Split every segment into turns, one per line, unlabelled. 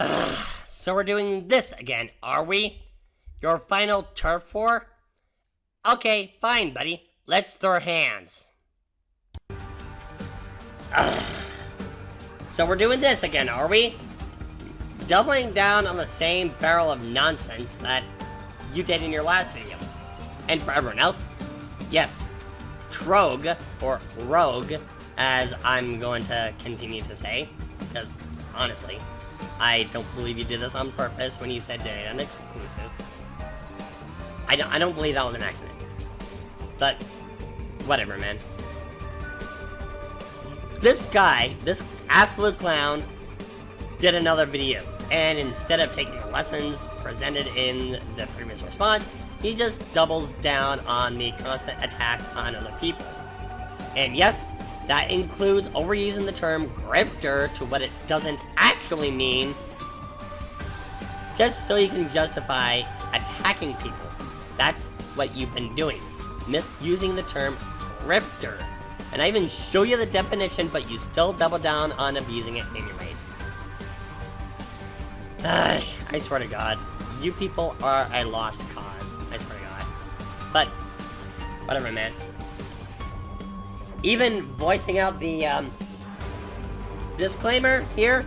So we're doing this again, are we? Your final turf war? Okay, fine, buddy. Let's throw hands. So we're doing this again, are we? Doubling down on the same barrel of nonsense that you did in your last video. And for everyone else, yes, Trogue, or Rogue, as I'm going to continue to say, because honestly, I don't believe you did this on purpose when you said an exclusive. I don't believe that was an accident. But, whatever, man. This guy, this absolute clown, did another video. And instead of taking the lessons presented in the previous response, he just doubles down on the constant attacks on other people. And yes, that includes overusing the term grifter to what it doesn't actually mean, just so you can justify attacking people. That's what you've been doing, misusing the term grifter. And I even show you the definition, but you still double down on abusing it anyways. I swear to God, you people are a lost cause. I swear to God. But, whatever, man. Even voicing out the, disclaimer here,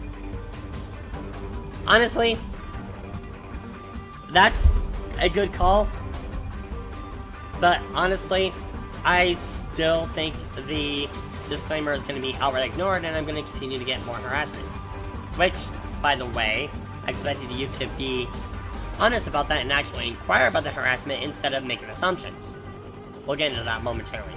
honestly, that's a good call. But, honestly, I still think the disclaimer is going to be outright ignored, and I'm going to continue to get more harassment. Which, by the way, I expected you to be honest about that and actually inquire about the harassment instead of making assumptions. We'll get into that momentarily.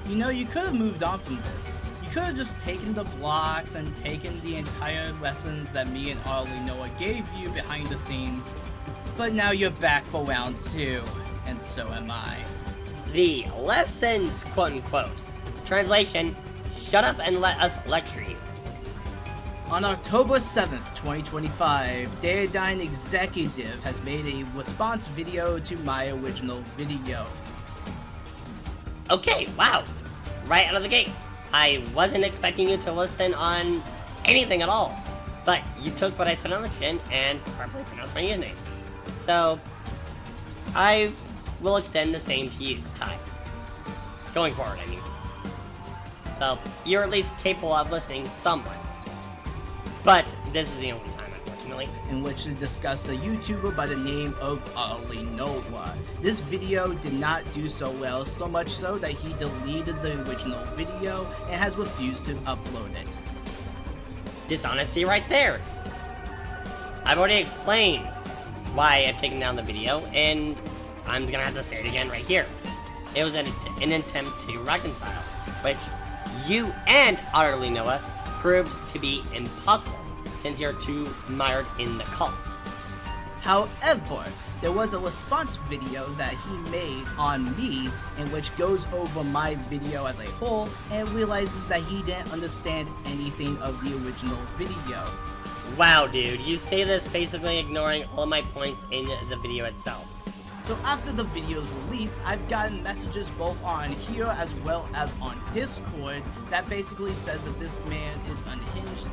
You know, you could have moved on from this. You could have just taken the blocks and taken the entire lessons that me and Arlie Noah gave you behind the scenes. But now you're back for round 2, and so am I.
The lessons, quote-unquote. Translation, shut up and let us lecture you.
On October 7th, 2025, Dayadyne Executive has made a response video to my original video.
Okay, wow. Right out of the gate. I wasn't expecting you to listen on anything at all. But you took what I said on the chin and properly pronounced my username. So, I will extend the same to you, Ty. Going forward, I mean. So, you're at least capable of listening somewhat. But this is the only time, unfortunately.
In which they discussed a YouTuber by the name of Arlie Noah. This video did not do so well, so much so that he deleted the original video and has refused to upload it.
Dishonesty right there. I've already explained why I've taken down the video, and I'm gonna have to say it again right here. It was an attempt to reconcile, which you and Arlie Noah proved to be impossible, since you're too mired in the cult.
However, there was a response video that he made on me, in which goes over my video as a whole, and realizes that he didn't understand anything of the original video.
Wow, dude, you say this basically ignoring all my points in the video itself.
So after the video's release, I've gotten messages both on here as well as on Discord that basically says that this man is unhinged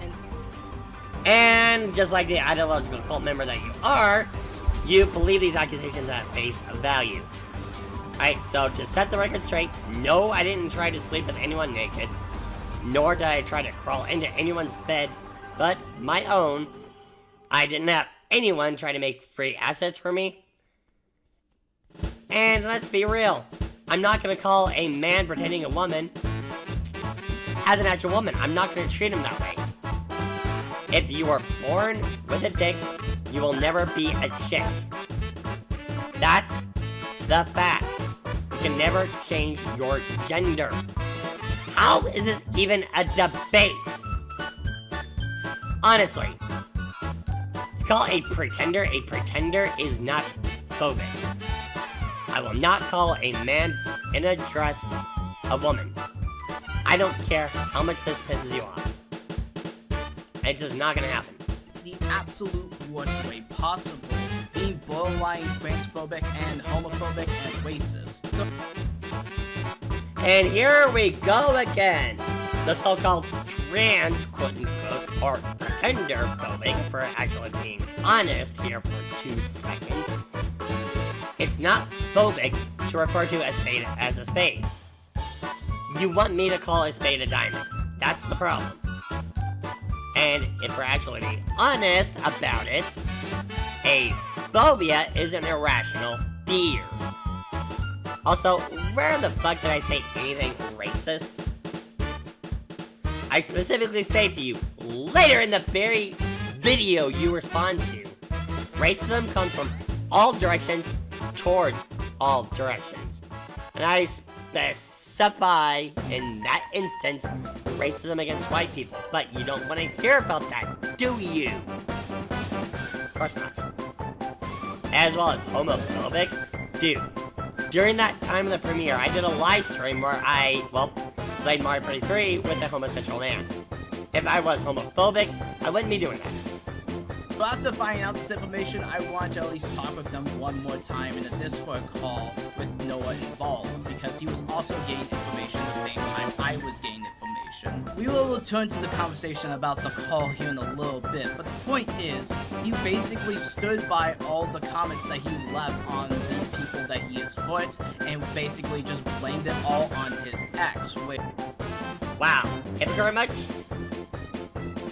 and just like the ideological cult member that you are, you believe these accusations at face value. Alright, so to set the record straight, no, I didn't try to sleep with anyone naked, nor did I try to crawl into anyone's bed but my own. I didn't have anyone try to make free assets for me. And let's be real, I'm not going to call a man pretending a woman as an actual woman. I'm not going to treat him that way. If you were born with a dick, you will never be a chick. That's the facts. You can never change your gender. How is this even a debate? Honestly, to call a pretender is not phobic. I will not call a man in a dress a woman. I don't care how much this pisses you off. It's just not gonna happen.
The absolute worst way possible, being borderline transphobic and homophobic and racist. So
and here we go again. The so-called trans, quote-unquote, or genderphobic, for actually being honest here for 2 seconds. It's not phobic to refer to a spade as a spade. You want me to call a spade a diamond. That's the problem. And if we're actually being honest about it, a phobia is an irrational fear. Also, where the fuck did I say anything racist? I specifically say to you, later in the very video you respond to, racism comes from all directions towards all directions. And I specify, in that instance, racism against white people. But you don't want to hear about that, do you? Of course not. As well as homophobic? Dude, during that time of the premiere, I did a live stream where I, played Mario Party 3 with a homosexual man. If I was homophobic, I wouldn't be doing that.
So after finding out this information, I want to at least talk with them one more time in a Discord call with Noah involved, because he was also getting information at the same time I was getting information. We will return to the conversation about the call here in a little bit, but the point is, he basically stood by all the comments that he left on the people that he has hurt, and basically just blamed it all on his ex, which...
Wow, thank you very much.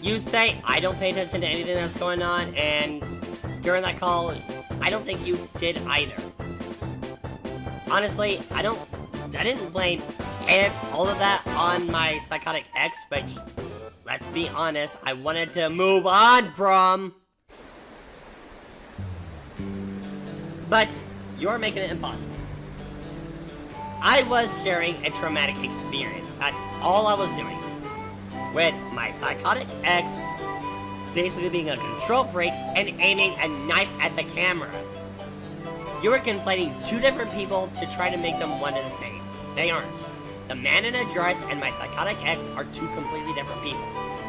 You say I don't pay attention to anything that's going on, and during that call, I don't think you did either. Honestly, I didn't blame all of that on my psychotic ex, which, let's be honest, I wanted to move on from. But you're making it impossible. I was sharing a traumatic experience. That's all I was doing. With my psychotic ex basically being a control freak and aiming a knife at the camera. You are conflating two different people to try to make them one and the same. They aren't. The man in a dress and my psychotic ex are two completely different people.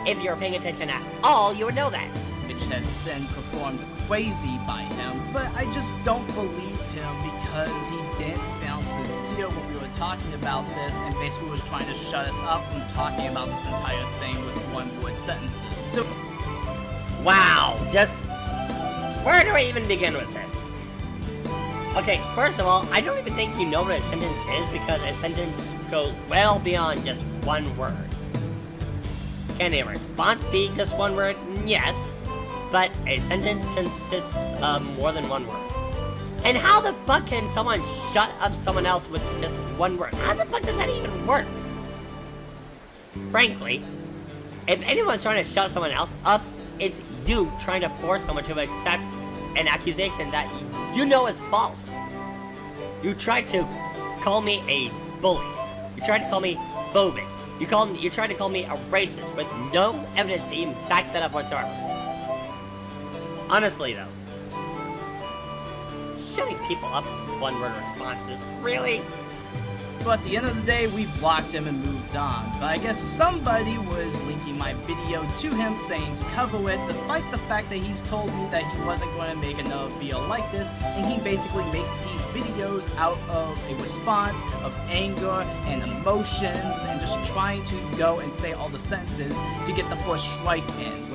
If you're paying attention at all, you would know that.
Which has been performed crazy by him, but I just don't believe him because he didn't sound sincere when we were talking about this, and basically was trying to shut us up from talking about this entire thing with one-word sentences. So,
wow, just where do I even begin with this? Okay, first of all, I don't even think you know what a sentence is, because a sentence goes well beyond just one word. Can a response be just one word? Yes. But a sentence consists of more than one word. And how the fuck can someone shut up someone else with just one word? How the fuck does that even work? Frankly, if anyone's trying to shut someone else up, it's you trying to force someone to accept an accusation that you know is false. You tried to call me a bully. You tried to call me phobic. You tried to call me a racist with no evidence to even back that up whatsoever. Honestly, though, shutting people up with one-word responses, really?
but at the end of the day, we blocked him and moved on. But I guess somebody was linking my video to him saying to cover it, despite the fact that he's told me that he wasn't going to make another video like this, and he basically makes these videos out of a response of anger and emotions and just trying to go and say all the sentences to get the first strike in.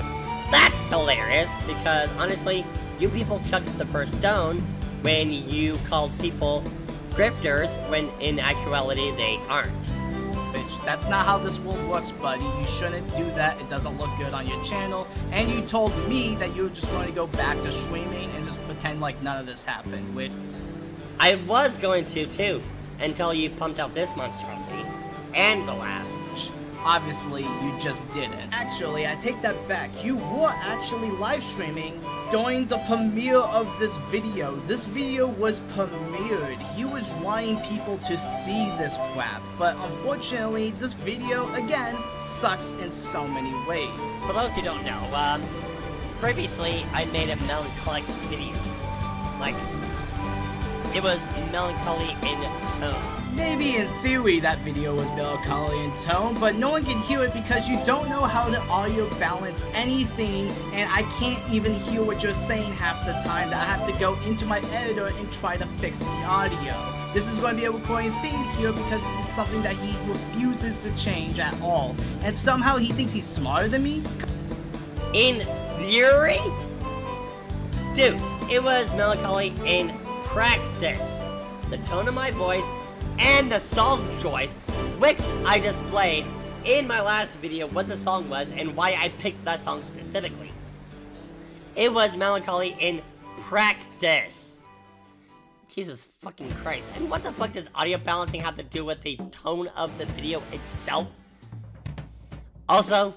That's hilarious, because honestly, you people chucked the first stone when you called people grifters when in actuality they aren't.
Bitch, that's not how this world works, buddy. You shouldn't do that. It doesn't look good on your channel. And you told me that you were just going to go back to streaming and just pretend like none of this happened, which...
I was going to, too, until you pumped out this monstrosity. And the last.
Obviously, you just didn't. Actually, I take that back. You were actually live streaming during the premiere of this video. This video was premiered. He was wanting people to see this crap. But unfortunately, this video, again, sucks in so many ways.
For those who don't know, previously I made a melancholic video. Like, it was melancholy in tone.
Maybe in theory that video was melancholy in tone, but no one can hear it because you don't know how to audio balance anything, and I can't even hear what you're saying half the time, that I have to go into my editor and try to fix the audio. This is going to be a recording theme here because this is something that he refuses to change at all, and somehow he thinks he's smarter than me?
in theory? Dude, it was melancholy in practice. The tone of my voice and the song choice, which I displayed in my last video what the song was and why I picked that song specifically. It was melancholy in practice. Jesus fucking Christ. And what the fuck does audio balancing have to do with the tone of the video itself? Also,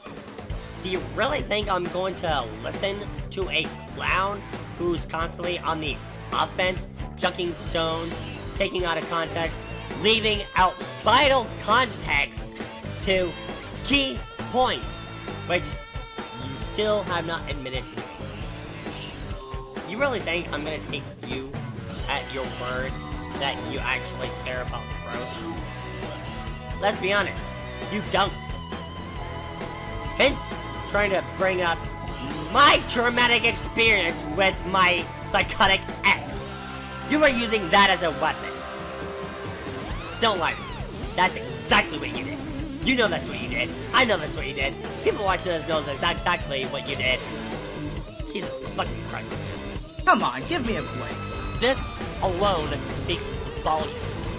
do you really think I'm going to listen to a clown who's constantly on the offense, chucking stones, taking out of context, leaving out vital context to key points, which you still have not admitted to? You really think I'm gonna take you at your word that you actually care about growth? Let's be honest, you don't. Hence, trying to bring up my traumatic experience with my psychotic ex. You were using that as a weapon. Don't lie to me. That's exactly what you did. You know that's what you did. I know that's what you did. People watching this knows that's exactly what you did. Jesus fucking Christ.
Come on, give me a break.
This alone speaks volumes.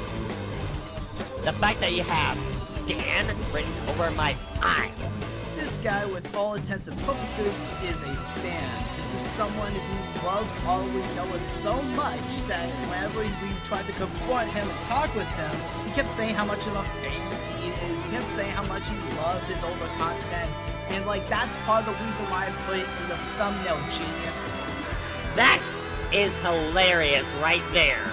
The fact that you have Stan written over my eyes.
This guy, with all intents and purposes, is a stan. This is someone who loves all we know us so much that whenever we tried to confront him and talk with him, he kept saying how much of a fan he is. He kept saying how much he loved his older content. And like, that's part of the reason why I put it in the thumbnail, genius.
That is hilarious right there.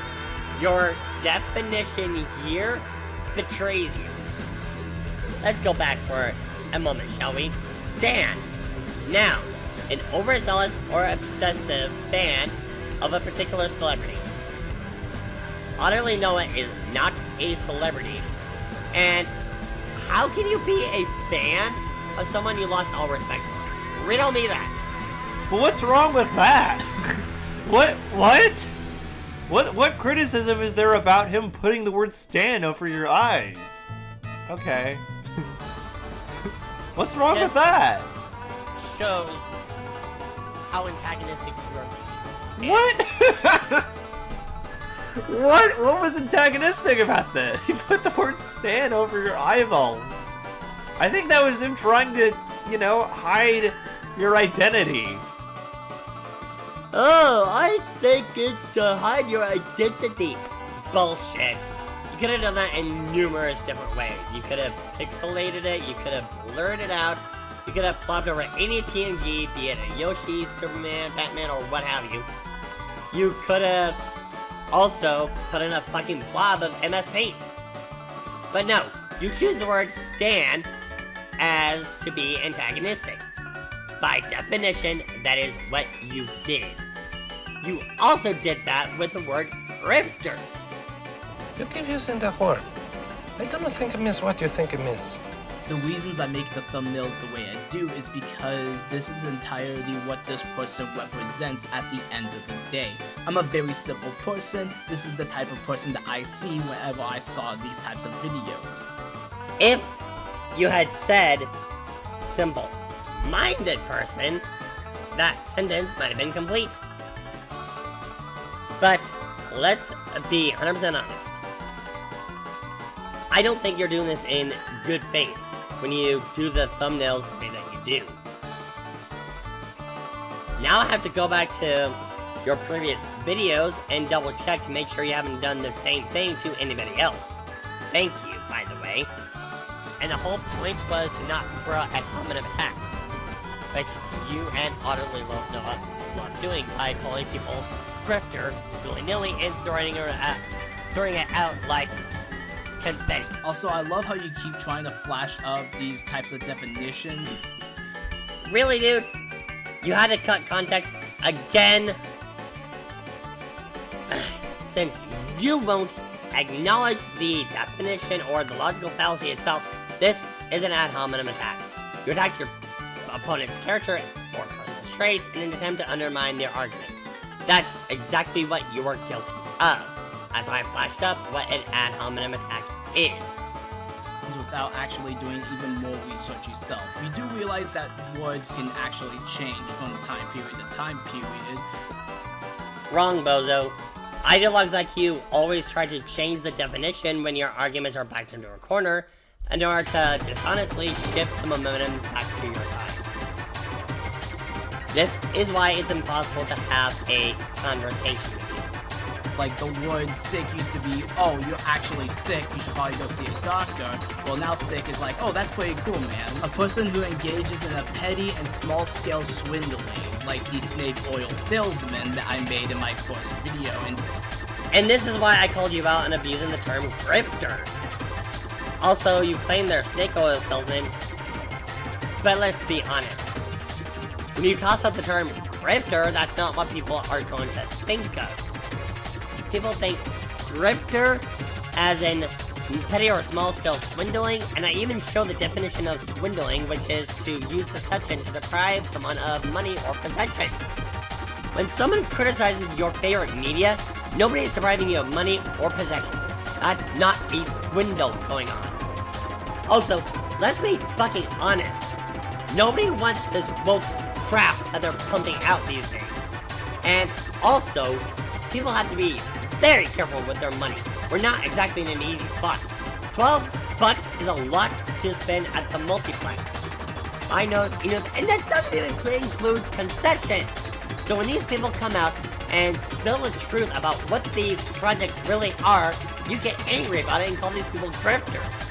Your definition here betrays you. Let's go back for a moment, shall we? Stan. Now, an overzealous or obsessive fan of a particular celebrity. Utterly Noah is not a celebrity. And how can you be a fan of someone you lost all respect for? Riddle me that.
But what's wrong with that? What criticism is there about him putting the word Stan over your eyes? Okay. What's wrong with that?
Shows how antagonistic you are.
What? What was antagonistic about that? He put the word Stan over your eyeballs. I think that was him trying to, hide your identity.
Oh, I think it's to hide your identity. Bullshit. You could have done that in numerous different ways. You could have pixelated it, you could have blurred it out, you could have plopped over any PNG, be it a Yoshi, Superman, Batman, or what have you. You could have also put in a fucking blob of MS Paint. But no, you choose the word Stan as to be antagonistic. By definition, that is what you did. You also did that with the word grifter.
You keep using the word. I don't think it means what you think it means.
The reasons I make the thumbnails the way I do is because this is entirely what this person represents at the end of the day. I'm a very simple person. This is the type of person that I see whenever I saw these types of videos.
If you had said simple-minded person, that sentence might have been complete. But let's be 100% honest. I don't think you're doing this in good faith when you do the thumbnails the way that you do. Now I have to go back to your previous videos and double check to make sure you haven't done the same thing to anybody else. Thank you, by the way.
And the whole point was to not throw ad hominem attacks, which you and utterly love doing by calling people grifter willy-nilly and throwing it out like confetti.
Also, I love how you keep trying to flash up these types of definitions.
Really, dude? You had to cut context again? Since you won't acknowledge the definition or the logical fallacy itself, this is an ad hominem attack. You attack your opponent's character or personal traits in an attempt to undermine their argument. That's exactly what you are guilty of. That's why I flashed up what an ad hominem attack is.
Those are without actually doing even more research yourself. You do realize that words can actually change from time period to time period.
Wrong, bozo. Ideologues like you always try to change the definition when your arguments are backed into a corner in order to dishonestly shift the momentum back to your side. This is why it's impossible to have a conversation with you.
Like, the word sick used to be, oh, you're actually sick, you should probably go see a doctor. Well, now sick is like, oh, that's pretty cool, man. A person who engages in a petty and small-scale swindling, like the snake oil salesman that I made in my first video.
And this is why I called you out on abusing the term grifter. Also, you claim they're snake oil salesmen, but let's be honest. When you toss out the term grifter, that's not what people are going to think of. People think grifter as in petty or small-scale swindling, and I even show the definition of swindling, which is to use deception to deprive someone of money or possessions. When someone criticizes your favorite media, nobody is depriving you of money or possessions. That's not a swindle going on. Also, let's be fucking honest. Nobody wants this woke crap that they're pumping out these days. And also, people have to be very careful with their money. We're not exactly in an easy spot. $12 is a lot to spend at the multiplex. I knows, and that doesn't even include concessions. So when these people come out and spill the truth about what these projects really are, you get angry about it and call these people grifters.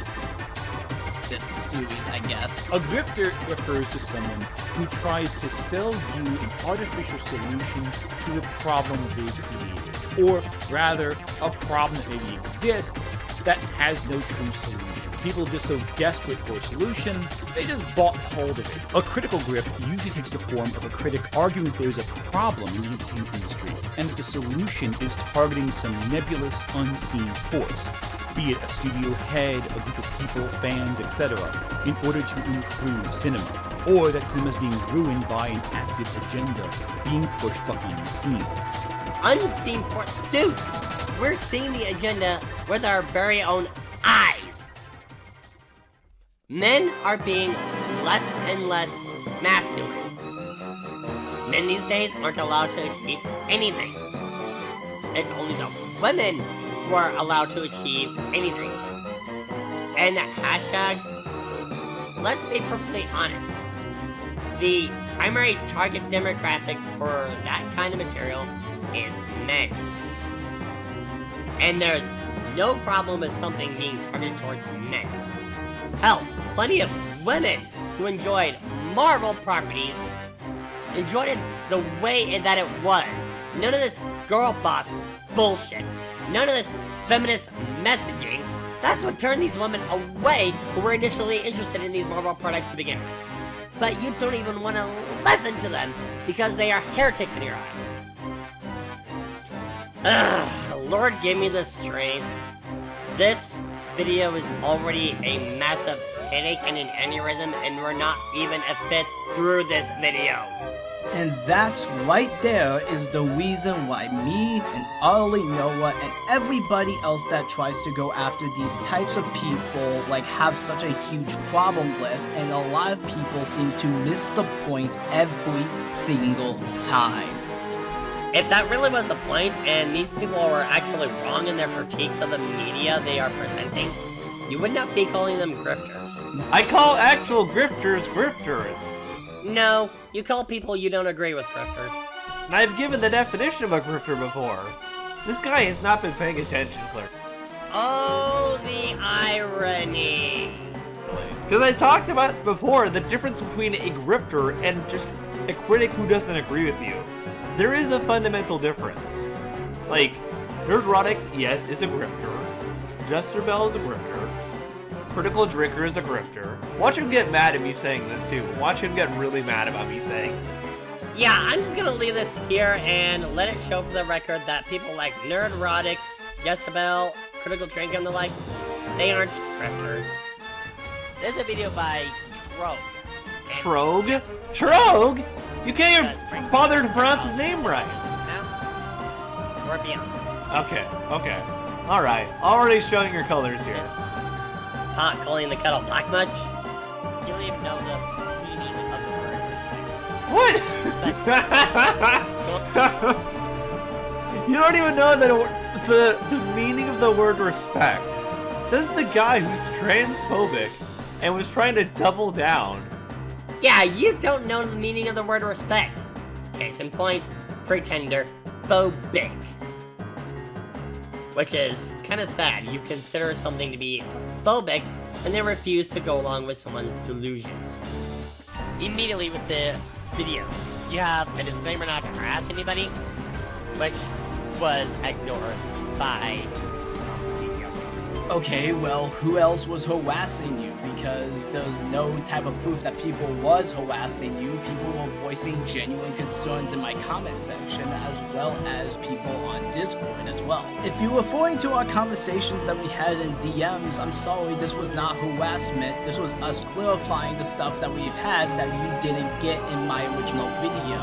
This series, I guess.
A grifter refers to someone who tries to sell you an artificial solution to a problem they created. Or rather, a problem that maybe exists that has no true solution. People are just so desperate for a solution, they just bought hold of it. A critical grift usually takes the form of a critic arguing that there's a problem in the entertainment industry, and that the solution is targeting some nebulous, unseen force, be it a studio head, a group of people, fans, etc., in order to improve cinema, or that cinema is being ruined by an active agenda being pushed behind the scenes.
Unseen force? Dude, we're seeing the agenda with our very own eyes. Men are being less and less masculine. Men these days aren't allowed to achieve anything. It's only the women who are allowed to achieve anything. And hashtag, let's be perfectly honest, the primary target demographic for that kind of material is men. And there's no problem with something being targeted towards men. Hell, plenty of women who enjoyed Marvel properties enjoyed it the way that it was. None of this girl boss bullshit. None of this feminist messaging. That's what turned these women away who were initially interested in these Marvel products to begin with. But you don't even want to listen to them because they are heretics in your eyes. Ugh, Lord give me the strength. This video is already a massive headache and an aneurysm, and we're not even a fifth through this video.
And that right there is the reason why me and Arlie Noah and everybody else that tries to go after these types of people have such a huge problem with, and a lot of people seem to miss the point every single time.
If that really was the point, and these people were actually wrong in their critiques of the media they are presenting, you would not be calling them grifters.
I call actual grifters grifters.
No, you call people you don't agree with grifters.
And I've given the definition of a grifter before. This guy has not been paying attention, Clark.
Oh, the irony.
Because I talked about before the difference between a grifter and just a critic who doesn't agree with you. There is a fundamental difference. Like, Nerdrotic, yes, is a grifter. Jester Bell is a grifter. Critical Drinker is a grifter. Watch him get mad at me saying this too. Watch him get really mad about me saying.
Yeah, I'm just gonna leave this here and let it show for the record that people like Nerdrotic, Jester Bell, Critical Drinker and the like, they aren't grifters.
There's a video by Trogue.
Trogue? Trogue? You can't even bother to pronounce his name right.
It's pronounced or beyond.
Okay. Alright. Already showing your colors here.
pot calling the kettle black much?
You don't even know the meaning of the word respect.
What? You don't even know the meaning of the word respect. Says the guy who's transphobic and was trying to double down.
Yeah, you don't know the meaning of the word respect. Case in point, pretender phobic. Which is kind of sad. You consider something to be phobic and they refuse to go along with someone's delusions.
Immediately with the video, you have a disclaimer not to harass anybody, which was ignored by
Okay, well, who else was harassing you? Because there's no type of proof that people was harassing you. People were voicing genuine concerns in my comment section, as well as people on Discord as well. If you're referring to our conversations that we had in DMs, I'm sorry, this was not harassment. This was us clarifying the stuff that we've had that you didn't get in my original video.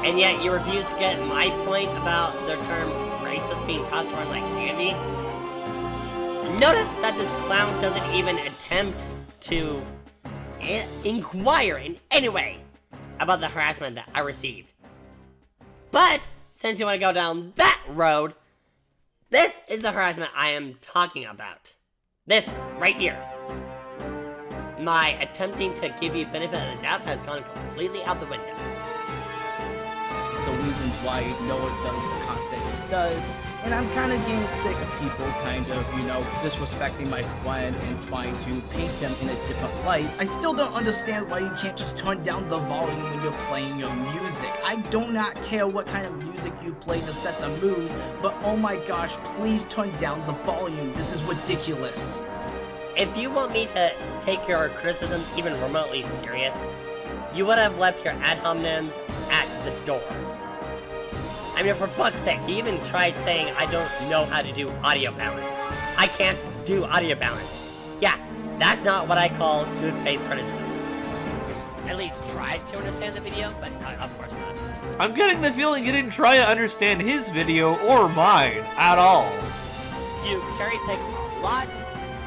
And yet you refuse to get my point about the term racist being tossed around like candy? Notice that this clown doesn't even attempt to inquire in any way about the harassment that I received. But, since you want to go down that road, this is the harassment I am talking about. This, right here. My attempting to give you benefit of the doubt has gone completely out the window.
The reasons why Noah does the content it does, and I'm kind of getting sick of people kind of, disrespecting my friend and trying to paint him in a different light. I still don't understand why you can't just turn down the volume when you're playing your music. I do not care what kind of music you play to set the mood, but oh my gosh, please turn down the volume. This is ridiculous.
If you want me to take your criticism even remotely serious, you would have left your ad hominems at the door. I mean, for fuck's sake, he even tried saying I don't know how to do audio balance. I can't do audio balance. Yeah, that's not what I call good faith criticism.
at least tried to understand the video, but of course not.
I'm getting the feeling you didn't try to understand his video or mine at all.
You cherry pick a lot,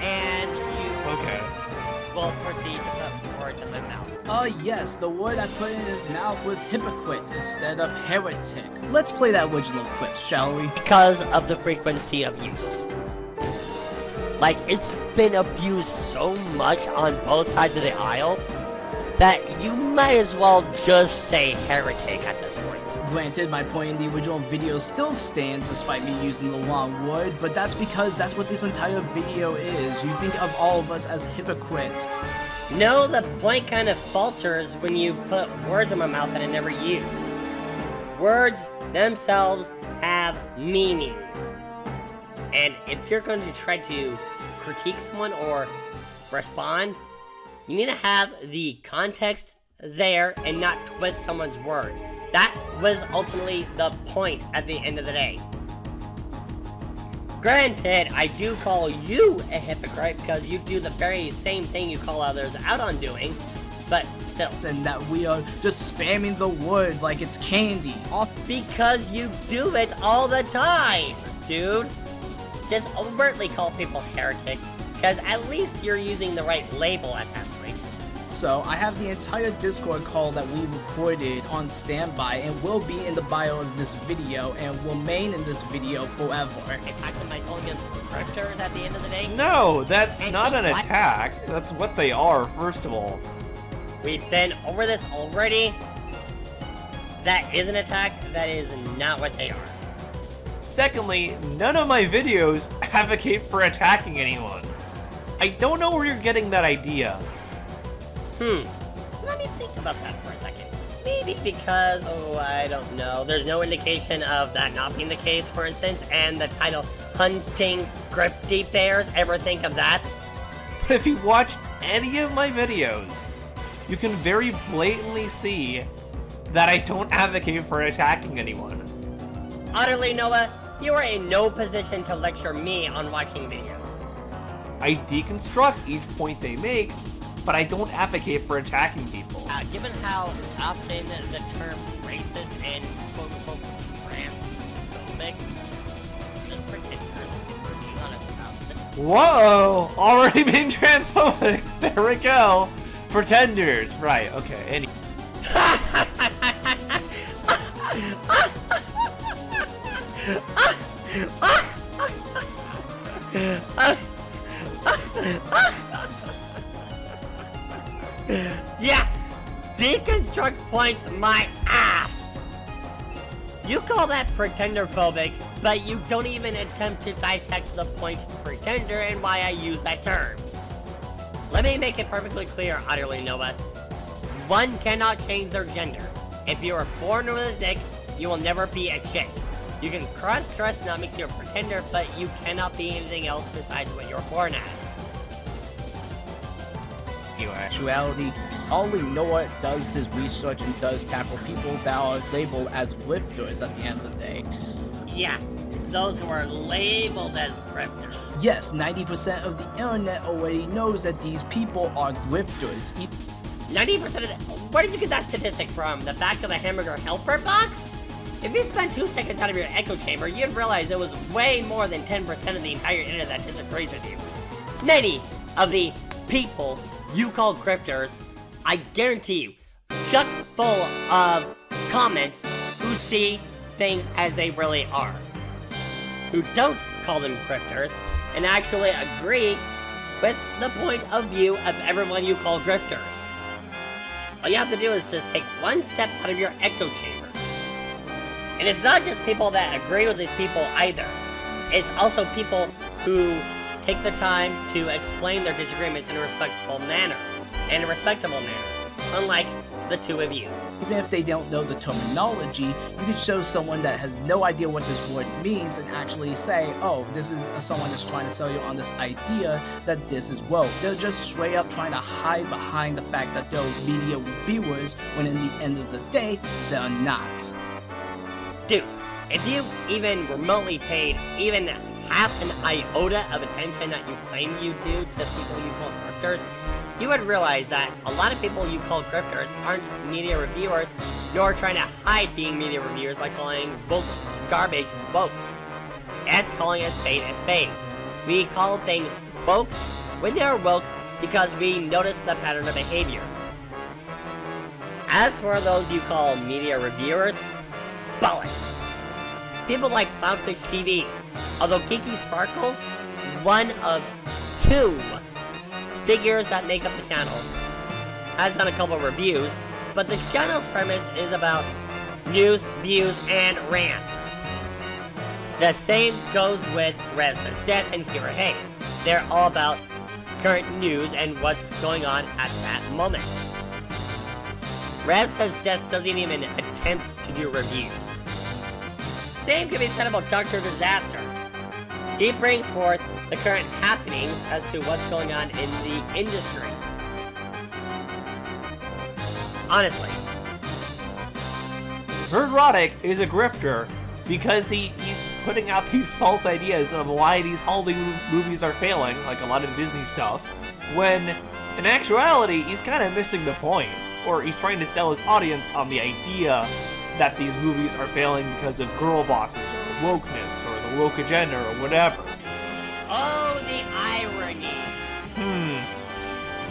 and you
Okay.
will proceed to put words in my mouth.
Yes, the word I put in his mouth was hypocrite instead of heretic. Let's play that original clip, shall we?
Because of the frequency of use. Like, it's been abused so much on both sides of the aisle that you might as well just say heretic at this point.
Granted, my point in the original video still stands despite me using the wrong word, but that's because that's what this entire video is. You think of all of us as hypocrites.
No, the point kind of falters when you put words in my mouth that I never used. Words themselves have meaning. And if you're going to try to critique someone or respond, you need to have the context there and not twist someone's words. That was ultimately the point at the end of the day. Granted, I do call you a hypocrite because you do the very same thing you call others out on doing, but still.
And that we are just spamming the word like it's candy.
Because you do it all the time, dude. Just overtly call people heretic, because at least you're using the right label at that point.
So, I have the entire Discord call that we recorded on standby and will be in the bio of this video and will remain in this video forever.
Attack them by calling them grifters at the end of the day?
No, that's
And
not an
what?
attack. That's what they are, first of all.
We've been over this already. That is an attack. That is not what they are.
Secondly, none of my videos advocate for attacking anyone. I don't know where you're getting that idea.
Let me think about that for a second. Maybe because, I don't know. There's no indication of that not being the case, for instance, and the title Hunting Grifty Bears. Ever think of that?
But if you watch any of my videos, you can very blatantly see that I don't advocate for attacking anyone.
Utterly, Noah, you are in no position to lecture me on watching videos.
I deconstruct each point they make, but I don't advocate for attacking people.
Given how often the term racist and quote-unquote transphobic is ridiculous, we're being honest about it.
Whoa! Already being transphobic. There we go. Pretenders. Right. Okay.
Yeah, deconstruct points my ass. You call that pretender phobic, but you don't even attempt to dissect the point pretender and why I use that term. Let me make it perfectly clear, Utterly Nova. One cannot change their gender. If you are born with a dick, you will never be a chick. You can cross-dress and that makes you a pretender, but you cannot be anything else besides what you're born as.
In actuality, only Noah does his research and does tackle people that are labeled as grifters at the end of the day.
Yeah, those who are labeled as grifters.
Yes, 90% of the internet already knows that these people are grifters.
90% of the... Where did you get that statistic from? The back of the hamburger helper box? If you spent 2 seconds out of your echo chamber, you'd realize it was way more than 10% of the entire internet that disagrees with you. Many of the people you call grifters, I guarantee you, chock full of comments who see things as they really are. Who don't call them grifters and actually agree with the point of view of everyone you call grifters. All you have to do is just take one step out of your echo chamber. And it's not just people that agree with these people either. It's also people who take the time to explain their disagreements in a respectful manner. In a respectable manner. Unlike the two of you.
Even if they don't know the terminology, you can show someone that has no idea what this word means and actually say, oh, this is someone that's trying to sell you on this idea that this is woke. They're just straight up trying to hide behind the fact that they're media reviewers when in the end of the day, they're not.
Dude, if you even remotely paid even half an iota of attention that you claim you do to people you call grifters, you would realize that a lot of people you call grifters aren't media reviewers, nor trying to hide being media reviewers by calling woke garbage woke. That's calling a spade. We call things woke when they're woke because we notice the pattern of behavior. As for those you call media reviewers, bollocks. People like Clownfish TV, although Geeky Sparkles, one of two figures that make up the channel, has done a couple reviews, but the channel's premise is about news, views, and rants. The same goes with Rev Says Des and Hero Hey. They're all about current news and what's going on at that moment. Rev Says Des doesn't even attempt to do reviews. Same can be said about Dr. Disaster. He brings forth the current happenings as to what's going on in the industry. Honestly.
Nerdrotic is a grifter because he's putting out these false ideas of why these holiday movies are failing, like a lot of Disney stuff, when in actuality he's kind of missing the point, or he's trying to sell his audience on the idea that these movies are failing because of girl bosses or wokeness or the woke agenda or whatever.
Oh, the irony.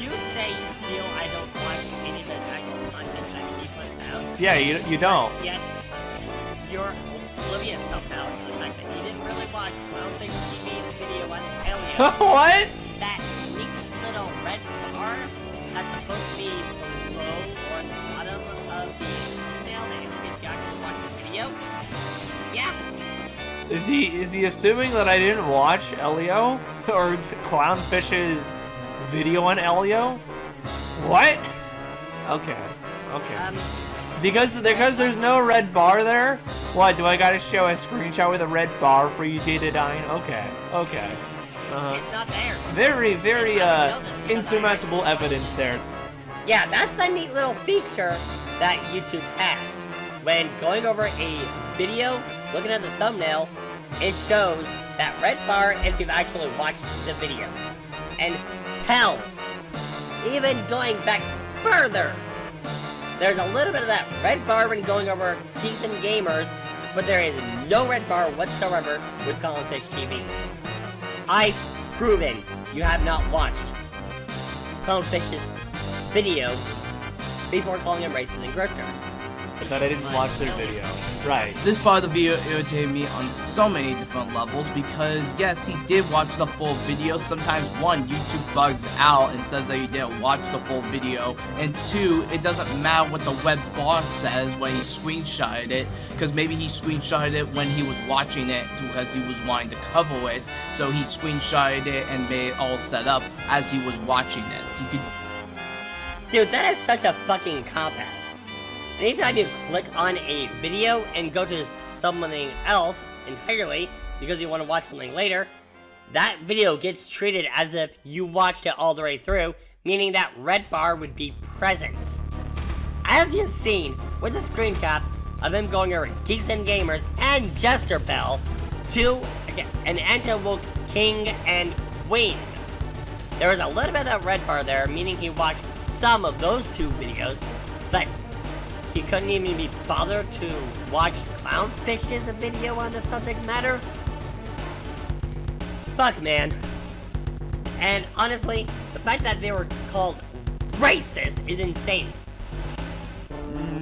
You say you feel I don't watch any of his actual content that he puts out.
Yeah, you don't.
Yet, you're oblivious somehow to the fact that he didn't really watch Clownfish TV's video on Elliot.
What?
That neat little red bar that's supposed to be below or the bottom of the thumbnail that indicates you actually watched the video. Yeah.
Is he assuming that I didn't watch Elio or Clownfish's video on Elio? What? Okay. Because there's no red bar there. What, do I gotta show a screenshot with a red bar for you, Datadyne? Okay.
It's not there.
Very insurmountable evidence there.
Yeah, that's a neat little feature that YouTube has. When going over a video, looking at the thumbnail, it shows that red bar if you've actually watched the video. And hell, even going back further, there's a little bit of that red bar when going over Geeks and Gamers, but there is no red bar whatsoever with Clownfish TV. I proven you have not watched Clownfish's video before calling him racist and grifters.
But I didn't watch their video. Right.
This part of the video irritated me on so many different levels because, yes, he did watch the full video. Sometimes, one, YouTube bugs out and says that he didn't watch the full video. And two, it doesn't matter what the web boss says when he screenshotted it, because maybe he screenshotted it when he was watching it because he was wanting to cover it. So he screenshotted it and made it all set up as he was watching it. You could...
Dude, that is such a fucking cop-out. Anytime you click on a video and go to something else entirely because you want to watch something later, that video gets treated as if you watched it all the way through, meaning that red bar would be present. As you've seen with the screen cap of him going over Geeks and Gamers and Jester Bell to an Antewoke King and Queen. There was a little bit of that red bar there, meaning he watched some of those two videos, but he couldn't even be bothered to watch Clownfish's video on the subject matter? Fuck, man. And honestly, the fact that they were called racist is insane.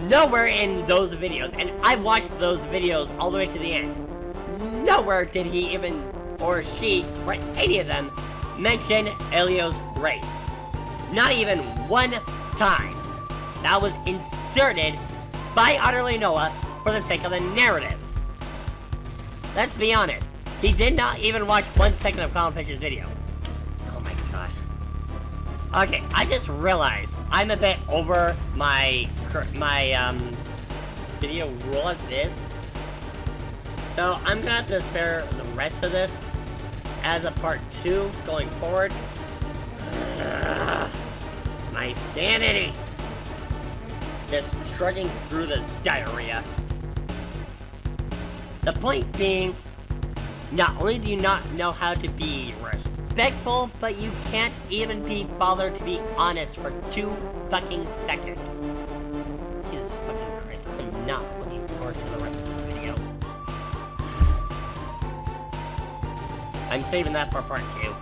Nowhere in those videos, and I watched those videos all the way to the end, nowhere did he even, or she, or any of them, mention Elio's race. Not even one time. That was inserted by Utterly Noah for the sake of the narrative. Let's be honest, he did not even watch 1 second of Clownfish's video. Oh my god. Okay, I just realized I'm a bit over my video rule as it is. So I'm gonna have to spare the rest of this as a part 2 going forward. Ugh, my sanity. Just trudging through this diarrhea. The point being, not only do you not know how to be respectful, but you can't even be bothered to be honest for 2 fucking seconds. Jesus fucking Christ, I'm not looking forward to the rest of this video. I'm saving that for part 2.